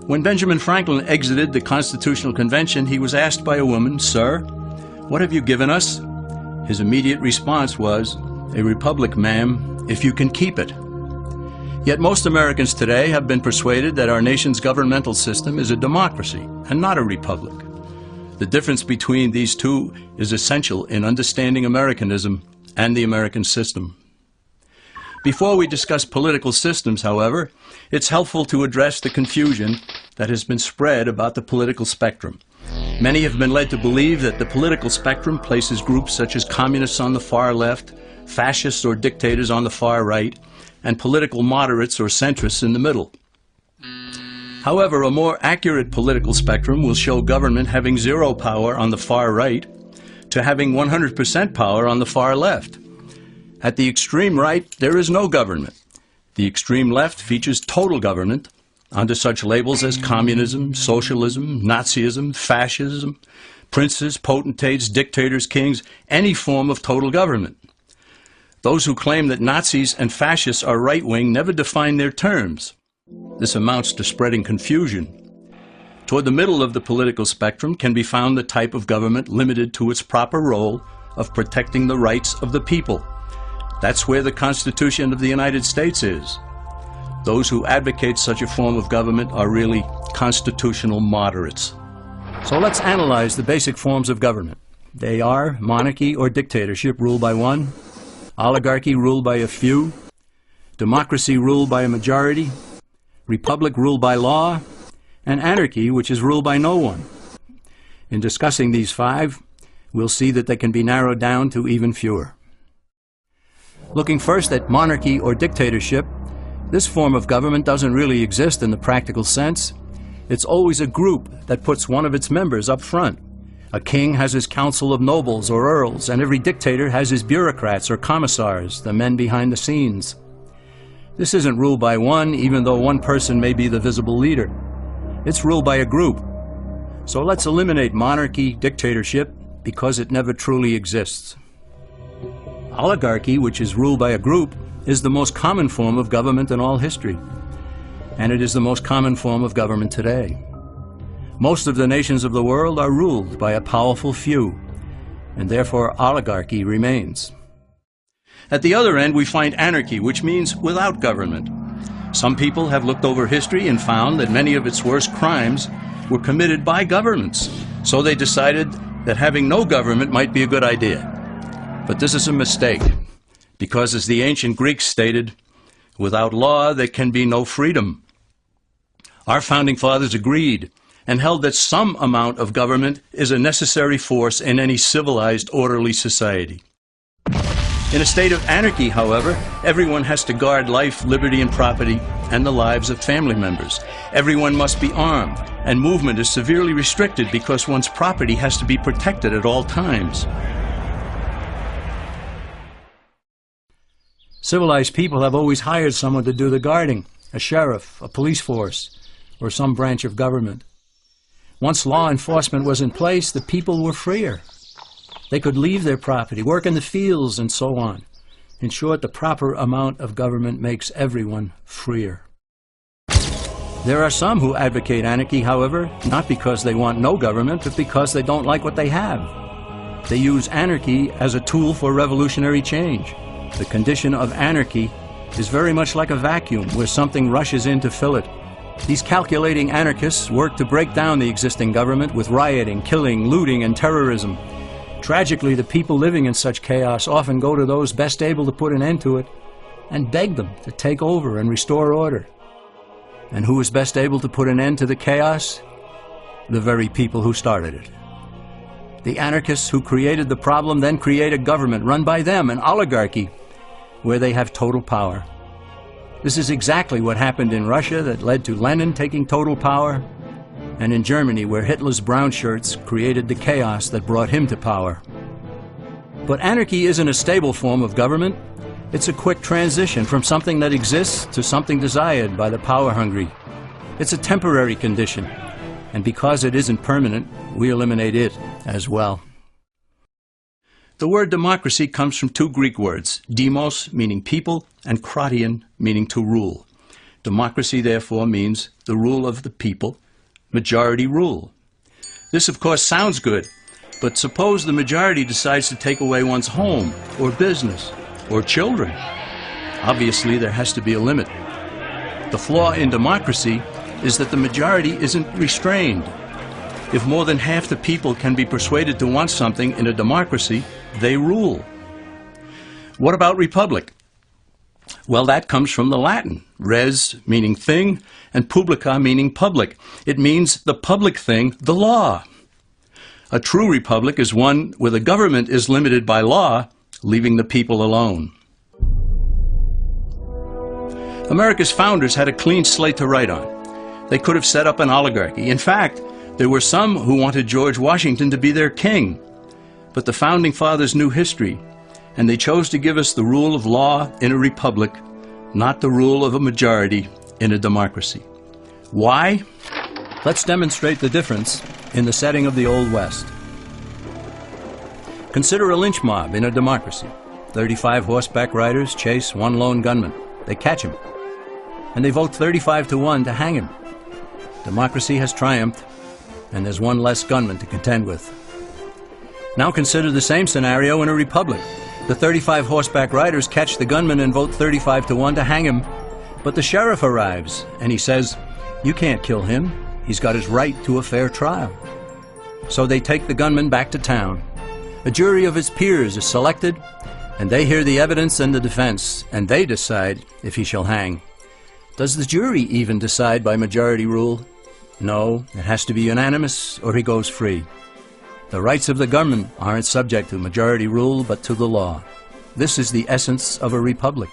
When Benjamin Franklin exited the Constitutional Convention, he was asked by a woman, "Sir, what have you given us?" His immediate response was, "A republic, ma'am, if you can keep it." Yet most Americans today have been persuaded that our nation's governmental system is a democracy and not a republic. The difference between these two is essential in understanding Americanism and the American system. Before we discuss political systems, however, it's helpful to address the confusion that has been spread about the political spectrum. Many have been led to believe that the political spectrum places groups such as communists on the far left, fascists or dictators on the far right, and political moderates or centrists in the middle. However, a more accurate political spectrum will show government having zero power on the far right to having 100% power on the far left. At the extreme right, there is no government. The extreme left features total government under such labels as communism, socialism, Nazism, fascism, princes, potentates, dictators, kings, any form of total government. Those who claim that Nazis and fascists are right-wing never define their terms. This amounts to spreading confusion. Toward the middle of the political spectrum can be found the type of government limited to its proper role of protecting the rights of the people. That's where the Constitution of the United States is. Those who advocate such a form of government are really constitutional moderates. So let's analyze the basic forms of government. They are monarchy or dictatorship ruled by one, oligarchy ruled by a few, democracy ruled by a majority, republic ruled by law, and anarchy, which is ruled by no one. In discussing these five, we'll see that they can be narrowed down to even fewer. Looking first at monarchy or dictatorship, this form of government doesn't really exist in the practical sense. It's always a group that puts one of its members up front. A king has his council of nobles or earls, and every dictator has his bureaucrats or commissars, the men behind the scenes. This isn't ruled by one, even though one person may be the visible leader. It's ruled by a group. So let's eliminate monarchy, dictatorship, because it never truly exists. Oligarchy, which is ruled by a group, is the most common form of government in all history. And it is the most common form of government today. Most of the nations of the world are ruled by a powerful few, and therefore oligarchy remains. At the other end, we find anarchy, which means without government. Some people have looked over history and found that many of its worst crimes were committed by governments, so they decided that having no government might be a good idea. But this is a mistake, because as the ancient Greeks stated, without law there can be no freedom. Our founding fathers agreed and held that some amount of government is a necessary force in any civilized, orderly society. In a state of anarchy, however, everyone has to guard life, liberty, and property, and the lives of family members. Everyone must be armed, and movement is severely restricted because one's property has to be protected at all times. Civilized people have always hired someone to do the guarding, a sheriff, a police force, or some branch of government. Once law enforcement was in place, the people were freer. They could leave their property, work in the fields, and so on. In short, the proper amount of government makes everyone freer. There are some who advocate anarchy, however, not because they want no government, but because they don't like what they have. They use anarchy as a tool for revolutionary change. The condition of anarchy is very much like a vacuum where something rushes in to fill it. These calculating anarchists work to break down the existing government with rioting, killing, looting, and terrorism. Tragically, the people living in such chaos often go to those best able to put an end to it and beg them to take over and restore order. And who is best able to put an end to the chaos? The very people who started it. The anarchists who created the problem then create a government run by them, an oligarchy, where they have total power. This is exactly what happened in Russia that led to Lenin taking total power, and in Germany where Hitler's brown shirts created the chaos that brought him to power. But anarchy isn't a stable form of government. It's a quick transition from something that exists to something desired by the power-hungry. It's a temporary condition, and because it isn't permanent, we eliminate it as well. The word democracy comes from two Greek words, demos, meaning people, and kratein, meaning to rule. Democracy, therefore, means the rule of the people, majority rule. This, of course, sounds good, but suppose the majority decides to take away one's home, or business, or children. Obviously, there has to be a limit. The flaw in democracy is that the majority isn't restrained. If more than half the people can be persuaded to want something in a democracy, they rule. What about republic? Well, that comes from the Latin, res meaning thing, and publica meaning public. It means the public thing, the law. A true republic is one where the government is limited by law, leaving the people alone. America's founders had a clean slate to write on. They could have set up an oligarchy. In fact, there were some who wanted George Washington to be their king. But the Founding Fathers knew history, and they chose to give us the rule of law in a republic, not the rule of a majority in a democracy. Why? Let's demonstrate the difference in the setting of the Old West. Consider a lynch mob in a democracy. 35 horseback riders chase one lone gunman. They catch him, and they vote 35-1 to hang him. Democracy has triumphed, and there's one less gunman to contend with. Now consider the same scenario in a republic. The 35 horseback riders catch the gunman and vote 35-1 to hang him, but the sheriff arrives, and he says, "You can't kill him. He's got his right to a fair trial." So they take the gunman back to town. A jury of his peers is selected, and they hear the evidence and the defense, and they decide if he shall hang. Does the jury even decide by majority rule? No, it has to be unanimous or he goes free. The rights of the gunman aren't subject to majority rule but to the law. This is the essence of a republic.